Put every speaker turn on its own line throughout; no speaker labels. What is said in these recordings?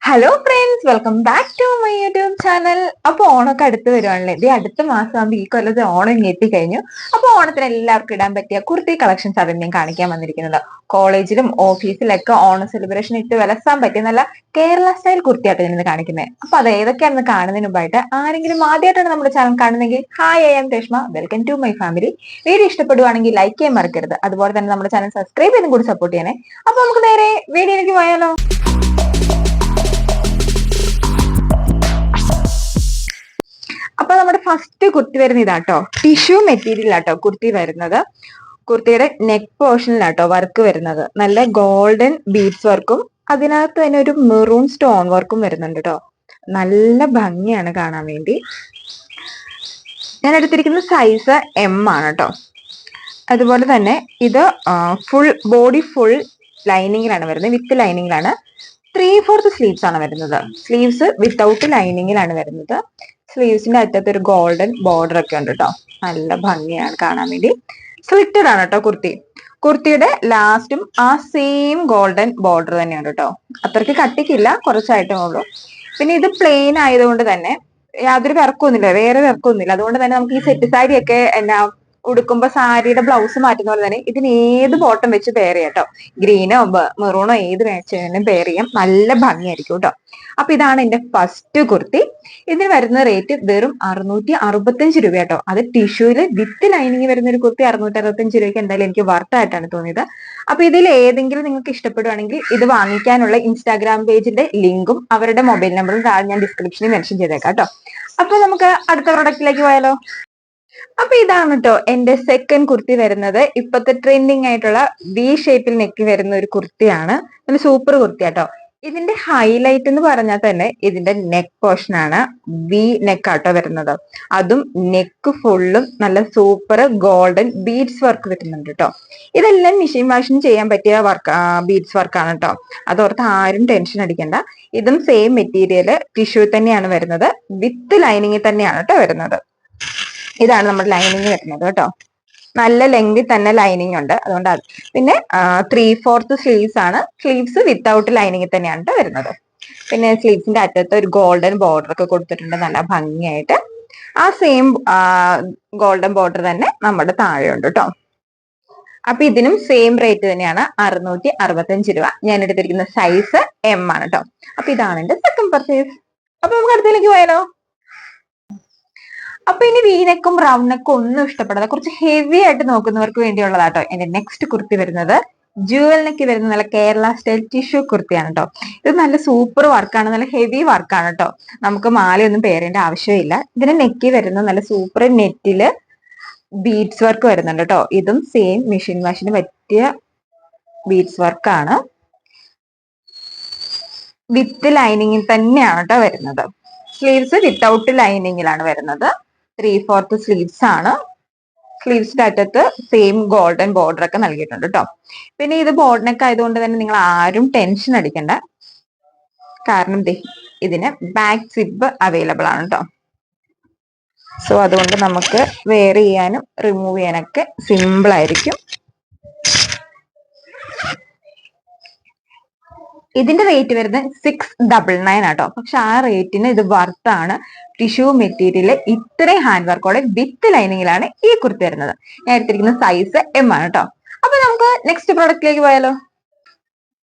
Hello friends, welcome back to my YouTube channel. അപ്പൊ ഓണൊക്കെ അടുത്ത് വരുവാണല്ലേ. ഇത് അടുത്ത മാസം ആകുമ്പോൾ ഈ കൊല്ലത്തെ ഓണം ഇനി എത്തിക്കഴിഞ്ഞു. അപ്പൊ ഓണത്തിന് എല്ലാവർക്കും ഇടാൻ പറ്റിയ കുർത്തി കളക്ഷൻസ് ആണ് ഞാൻ കാണിക്കാൻ വന്നിരിക്കുന്നത്. കോളേജിലും ഓഫീസിലൊക്കെ ഓണം സെലിബ്രേഷൻ ഇട്ട് വിലസാൻ പറ്റിയ നല്ല കേരള സ്റ്റൈൽ കുർത്തിയായിട്ട് ഞാൻ കാണിക്കുന്നത്. അപ്പൊ അത് ഏതൊക്കെയാണെന്ന് കാണുന്നതിന് മുമ്പായിട്ട് ആരെങ്കിലും ആദ്യമായിട്ടാണ് നമ്മുടെ ചാനൽ കാണുന്നെങ്കിൽ hi, I am Reshma, welcome to my family. Video ഇഷ്ടപ്പെടുവാണെങ്കിൽ ലൈക്ക് ചെയ്യാൻ മറക്കരുത്. അതുപോലെ തന്നെ നമ്മുടെ ചാനൽ സബ്സ്ക്രൈബ് ചെയ്തും കൂടി സപ്പോർട്ട് ചെയ്യണേ. അപ്പൊ നമുക്ക് നേരെ വീഡിയോയിലേക്ക് പോയാലോ. അപ്പൊ നമ്മുടെ ഫസ്റ്റ് കുർത്തി വരുന്ന ഇതാട്ടോ, ടിഷ്യൂ മെറ്റീരിയൽ ആട്ടോ കുർത്തി വരുന്നത്. കുർത്തിയുടെ നെക്ക് പോർഷനിലാട്ടോ വർക്ക് വരുന്നത്. നല്ല ഗോൾഡൻ ബീഡ്സ് വർക്കും അതിനകത്ത് തന്നെ ഒരു മെറൂൺ സ്റ്റോൺ വർക്കും വരുന്നുണ്ട് കേട്ടോ. നല്ല ഭംഗിയാണ് കാണാൻ വേണ്ടി. ഞാൻ എടുത്തിരിക്കുന്ന സൈസ് എം ആണ് കേട്ടോ. അതുപോലെ തന്നെ ഇത് ഫുൾ ബോഡി ഫുൾ ലൈനിങ്ങിലാണ് വരുന്നത്, വിത്ത് ലൈനിങ്ങിലാണ്. 3/4 സ്ലീവ്സ് ആണ് വരുന്നത്. സ്ലീവ്സ് വിത്തൗട്ട് ലൈനിങ്ങിലാണ് വരുന്നത്. സ്ലീവ്സിന്റെ അറ്റത്ത് ഒരു ഗോൾഡൻ ബോർഡർ ഒക്കെ ഉണ്ട് കേട്ടോ. നല്ല ഭംഗിയാണ് കാണാൻ വേണ്ടി. സ്ലിറ്റഡ് ആണ് കേട്ടോ കുർത്തി. കുർത്തിയുടെ ലാസ്റ്റും ആ സെയിം ഗോൾഡൻ ബോർഡർ തന്നെയാണ് കേട്ടോ. അത്രയ്ക്ക് കട്ടിക്കില്ല, കുറച്ചായിട്ടേ ഉള്ളൂ. പിന്നെ ഇത് പ്ലെയിൻ ആയതുകൊണ്ട് തന്നെ യാതൊരു വർക്കൊന്നുമില്ല, വേറെ വർക്കൊന്നുമില്ല. അതുകൊണ്ട് തന്നെ നമുക്ക് ഈ സെറ്റ് സാരി ഒക്കെ എന്നാ ഉടുക്കുമ്പോ സാരിയുടെ ബ്ലൗസ് മാറ്റുന്ന പോലെ തന്നെ ഇതിന് ഏത് ബോട്ടം വെച്ച് പെയർ ചെയ്യാം കേട്ടോ. ഗ്രീനോ മെറൂണോ ഏത് വെച്ചാലും പെയർ ചെയ്യാം. നല്ല ഭംഗിയായിരിക്കും കേട്ടോ. അപ്പൊ ഇതാണ് എന്റെ ഫസ്റ്റ് കുർത്തി. ഇതിന് വരുന്ന റേറ്റ് വെറും 665 രൂപ കേട്ടോ. അത് ടിഷ്യൂല് വിത്ത് ലൈനിങ് വരുന്ന ഒരു കുർത്തി 665 രൂപയ്ക്ക് എന്തായാലും എനിക്ക് വർത്തായിട്ടാണ് തോന്നിയത്. അപ്പൊ ഇതിൽ ഏതെങ്കിലും നിങ്ങൾക്ക് ഇഷ്ടപ്പെടുവാണെങ്കിൽ ഇത് വാങ്ങിക്കാനുള്ള ഇൻസ്റ്റാഗ്രാം പേജിന്റെ ലിങ്കും അവരുടെ മൊബൈൽ നമ്പറും താഴെ ഞാൻ ഡിസ്ക്രിപ്ഷനിൽ മെൻഷൻ ചെയ്തേക്കാം കേട്ടോ. അപ്പൊ നമുക്ക് അടുത്ത പ്രൊഡക്റ്റിലേക്ക് പോയാലോ. അപ്പൊ ഇതാണ് കേട്ടോ എന്റെ സെക്കൻഡ് കുർത്തി വരുന്നത്. ഇപ്പത്തെ ട്രെൻഡിങ് ആയിട്ടുള്ള വി ഷേപ്പിൽ നെക്ക് വരുന്ന ഒരു കുർത്തിയാണ്. നല്ല സൂപ്പർ കുർത്തി കേട്ടോ. ഇതിന്റെ ഹൈലൈറ്റ് എന്ന് പറഞ്ഞാൽ തന്നെ ഇതിന്റെ നെക്ക് പോർഷൻ ആണ്. വി നെക്ക് ആട്ടോ വരുന്നത്. അതും നെക്ക് ഫുള്ളും നല്ല സൂപ്പർ ഗോൾഡൻ ബീഡ്സ് വർക്ക് വരുന്നുണ്ട് കേട്ടോ. ഇതെല്ലാം മെഷീൻ വാഷിന് ചെയ്യാൻ പറ്റിയ വർക്ക്, ബീഡ്സ് വർക്കാണ് കേട്ടോ. അതോർത്ത് ആരും ടെൻഷൻ അടിക്കണ്ട. ഇതും സെയിം മെറ്റീരിയൽ ടിഷ്യൂ തന്നെയാണ് വരുന്നത്. വിത്ത് ലൈനിങ്ങിൽ തന്നെയാണ് കേട്ടോ വരുന്നത്. ഇതാണ് നമ്മുടെ ലൈനിങ് വരുന്നത് കേട്ടോ. നല്ല ലെങ്തിൽ തന്നെ ലൈനിങ് ഉണ്ട്. അതുകൊണ്ട് പിന്നെ 3/4 സ്ലീവ്സ് ആണ്. സ്ലീവ്സ് വിത്തൗട്ട് ലൈനിങ് തന്നെയാണ് വരുന്നത്. പിന്നെ സ്ലീവ്സിന്റെ അറ്റത്ത് ഒരു ഗോൾഡൻ ബോർഡർ ഒക്കെ കൊടുത്തിട്ടുണ്ട് നല്ല ഭംഗിയായിട്ട്. ആ സെയിം ഗോൾഡൻ ബോർഡർ തന്നെ നമ്മുടെ താഴെ ഉണ്ട് കേട്ടോ. അപ്പൊ ഇതിനും സെയിം റേറ്റ് തന്നെയാണ്, 665 രൂപ. ഞാൻ എടുത്തിരിക്കുന്ന സൈസ് എം ആണ് കേട്ടോ. അപ്പൊ ഇതാണ് എന്റെ സെക്കൻഡ് പർച്ചേസ്. അപ്പൊ നമുക്ക് അടുത്തേക്ക് പോയാലോ. അപ്പൊ ഇനി വീനെക്കും റൗണ്ട് നെക്കും ഒന്നും ഇഷ്ടപ്പെടാതെ കുറച്ച് ഹെവി ആയിട്ട് നോക്കുന്നവർക്ക് വേണ്ടിയുള്ളതാട്ടോ എന്റെ നെക്സ്റ്റ് കുർത്തി വരുന്നത്. ജുവൽ നെക്ക് വരുന്ന നല്ല കേരള സ്റ്റൈൽ ടിഷ്യൂ കുർത്തിയാണ് കേട്ടോ. ഇത് നല്ല സൂപ്പർ വർക്കാണ്, നല്ല ഹെവി വർക്കാണ് കേട്ടോ. നമുക്ക് മാലയൊന്നും പേരേണ്ട ആവശ്യമില്ല. ഇതിന് നെക്കി വരുന്ന നല്ല സൂപ്പർ നെറ്റില് ബീഡ്സ് വർക്ക് വരുന്നുണ്ട് കേട്ടോ. ഇതും സെയിം മെഷീൻ വാഷിന് പറ്റിയ ബീഡ്സ് വർക്കാണ്. വിത്ത് ലൈനിങ്ങിൽ തന്നെയാണ് കേട്ടോ വരുന്നത്. സ്ലീവ്സ് വിത്തൗട്ട് ലൈനിങ്ങിലാണ് വരുന്നത്. 3/4 സ്ലീവ്സ് ആണ്. സ്ലീവ്സിന്റെ അറ്റത്ത് സെയിം ഗോൾഡൻ ബോർഡർ ഒക്കെ നൽകിയിട്ടുണ്ട് കേട്ടോ. പിന്നെ ഇത് ബോർഡിനൊക്കെ ആയതുകൊണ്ട് തന്നെ നിങ്ങൾ ആരും ടെൻഷൻ അടിക്കണ്ട. കാരണം ഇതിന് ബാക്ക് സിബ് അവൈലബിൾ ആണ് കേട്ടോ. സോ അതുകൊണ്ട് നമുക്ക് വെയർ ചെയ്യാനും റിമൂവ് ചെയ്യാനൊക്കെ സിമ്പിൾ ആയിരിക്കും. ഇതിന്റെ റേറ്റ് വരുന്നത് 699 ആട്ടോ. പക്ഷെ ആ റേറ്റിന് ഇത് വർത്താണ്. ടിഷ്യൂ മെറ്റീരിയല് ഇത്രയും ഹാൻഡ് വർക്കോടെ വിത്ത് ലൈനിങ്ങിലാണ് ഈ കുർത്തി വരുന്നത്. ഞാൻ എടുത്തിരിക്കുന്ന സൈസ് എം ആണ് കേട്ടോ. അപ്പൊ നമുക്ക് നെക്സ്റ്റ് പ്രൊഡക്റ്റിലേക്ക് പോയാലോ.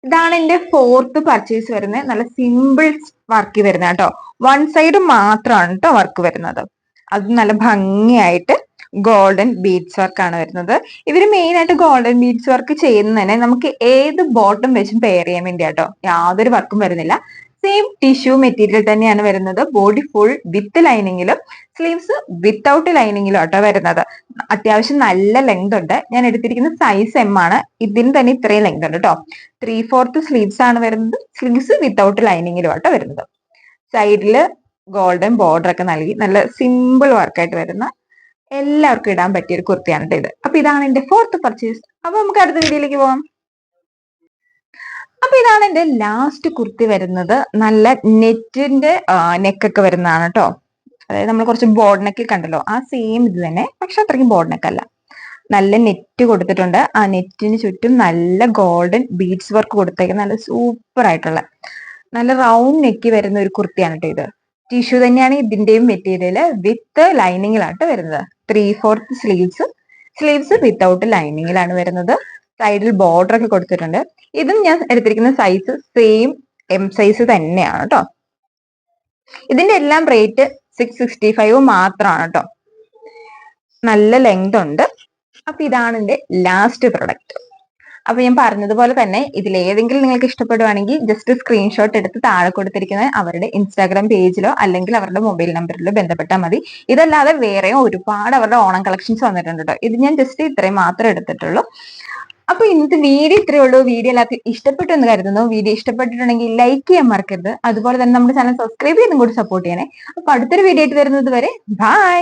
ഇതാണ് എന്റെ ഫോർത്ത് പർച്ചേസ് വരുന്നത്. നല്ല സിമ്പിൾ വർക്ക് വരുന്ന കേട്ടോ. വൺ സൈഡ് മാത്രമാണ് കേട്ടോ വർക്ക് വരുന്നത്. അത് നല്ല ഭംഗിയായിട്ട് ഗോൾഡൻ ബീഡ്സ് വർക്ക് ആണ് വരുന്നത്. ഇവര് മെയിൻ ആയിട്ട് ഗോൾഡൻ ബീഡ്സ് വർക്ക് ചെയ്യുന്നതന്നെ നമുക്ക് ഏത് ബോട്ടം വെച്ചും പെയർ ചെയ്യാൻ വേണ്ടി കേട്ടോ. യാതൊരു വർക്കും വരുന്നില്ല. സെയിം ടിഷ്യൂ മെറ്റീരിയൽ തന്നെയാണ് വരുന്നത്. ബോഡി ഫുൾ വിത്ത് ലൈനിങ്ങിലും സ്ലീവ്സ് വിത്തൗട്ട് ലൈനിങ്ങിലും ആട്ടോ വരുന്നത്. അത്യാവശ്യം നല്ല ലെങ്ത് ഉണ്ട്. ഞാൻ എടുത്തിരിക്കുന്ന സൈസ് എം ആണ്. ഇതിന് തന്നെ ഇത്രയും ലെങ്ത് ഉണ്ട് കേട്ടോ. 3/4 സ്ലീവ്സ് ആണ് വരുന്നത്. സ്ലീവ്സ് വിത്തൗട്ട് ലൈനിങ്ങിലും ആട്ടോ വരുന്നത്. സൈഡില് ഗോൾഡൻ ബോർഡർ ഒക്കെ നൽകി നല്ല സിമ്പിൾ വർക്കായിട്ട് വരുന്ന എല്ലാവർക്കും ഇടാൻ പറ്റിയ ഒരു കുർത്തിയാണ് ഇത്. അപ്പൊ ഇതാണ് എന്റെ ഫോർത്ത് പർച്ചേസ്. അപ്പൊ നമുക്ക് അടുത്ത വീഡിയോയിലേക്ക് പോകാം. അപ്പൊ ഇതാണ് എന്റെ ലാസ്റ്റ് കുർത്തി വരുന്നത്. നല്ല നെറ്റിന്റെ നെക്കൊക്കെ വരുന്നതാണ് കേട്ടോ. അതായത് നമ്മൾ കുറച്ച് ബോർഡ് നെക്കിൽ കണ്ടല്ലോ, ആ സെയിം ഇത് തന്നെ, പക്ഷെ അത്രയ്ക്കും ബോർഡ് നെക്കല്ല. നല്ല നെറ്റ് കൊടുത്തിട്ടുണ്ട്. ആ നെറ്റിന് ചുറ്റും നല്ല ഗോൾഡൻ ബീഡ്സ് വർക്ക് കൊടുത്തേക്കുന്ന നല്ല സൂപ്പർ ആയിട്ടുള്ള നല്ല റൗണ്ട് നെക്ക് വരുന്ന ഒരു കുർത്തിയാണ് കേട്ടോ ഇത്. ടിഷ്യൂ തന്നെയാണ് ഇതിന്റെയും മെറ്റീരിയൽ. വിത്ത് ലൈനിങ്ങിലാട്ടോ വരുന്നത്. 3/4 സ്ലീവ്സ് വിത്തൗട്ട് ലൈനിങ്ങിലാണ് വരുന്നത്. സൈഡിൽ ബോർഡർ ഒക്കെ കൊടുത്തിട്ടുണ്ട്. ഇതും ഞാൻ എടുത്തിരിക്കുന്ന സൈസ് സെയിം എം സൈസ് തന്നെയാണ് കേട്ടോ. ഇതിന്റെ എല്ലാം റേറ്റ് 665 മാത്രമാണ് കേട്ടോ. നല്ല ലെങ്ത് ഉണ്ട്. അപ്പൊ ഇതാണ് എന്റെ ലാസ്റ്റ് പ്രൊഡക്റ്റ്. അപ്പൊ ഞാൻ പറഞ്ഞതുപോലെ തന്നെ ഇതിൽ ഏതെങ്കിലും നിങ്ങൾക്ക് ഇഷ്ടപ്പെടുവാണെങ്കിൽ ജസ്റ്റ് സ്ക്രീൻഷോട്ട് എടുത്ത് താഴെ കൊടുത്തിരിക്കുന്ന അവരുടെ ഇൻസ്റ്റാഗ്രാം പേജിലോ അല്ലെങ്കിൽ അവരുടെ മൊബൈൽ നമ്പറിലോ ബന്ധപ്പെട്ടാൽ മതി. ഇതല്ലാതെ വേറെയും ഒരുപാട് അവരുടെ ഓണം കളക്ഷൻസ് വന്നിട്ടുണ്ട് കേട്ടോ. ഇത് ഞാൻ ജസ്റ്റ് ഇത്രയും മാത്രമേ എടുത്തിട്ടുള്ളൂ. അപ്പൊ ഇന്നത്തെ വീഡിയോ ഇത്രയേ ഉള്ളൂ. വീഡിയോ എല്ലാവർക്കും ഇഷ്ടപ്പെട്ടു എന്ന് കരുതുന്നു. വീഡിയോ ഇഷ്ടപ്പെട്ടിട്ടുണ്ടെങ്കിൽ ലൈക്ക് ചെയ്യാൻ മറക്കരുത്. അതുപോലെ തന്നെ നമ്മുടെ ചാനൽ സബ്സ്ക്രൈബ് ചെയ്തും കൂടി സപ്പോർട്ട് ചെയ്യണേ. അപ്പൊ അടുത്തൊരു വീഡിയോ ആയിട്ട് വരുന്നത് വരെ ബൈ.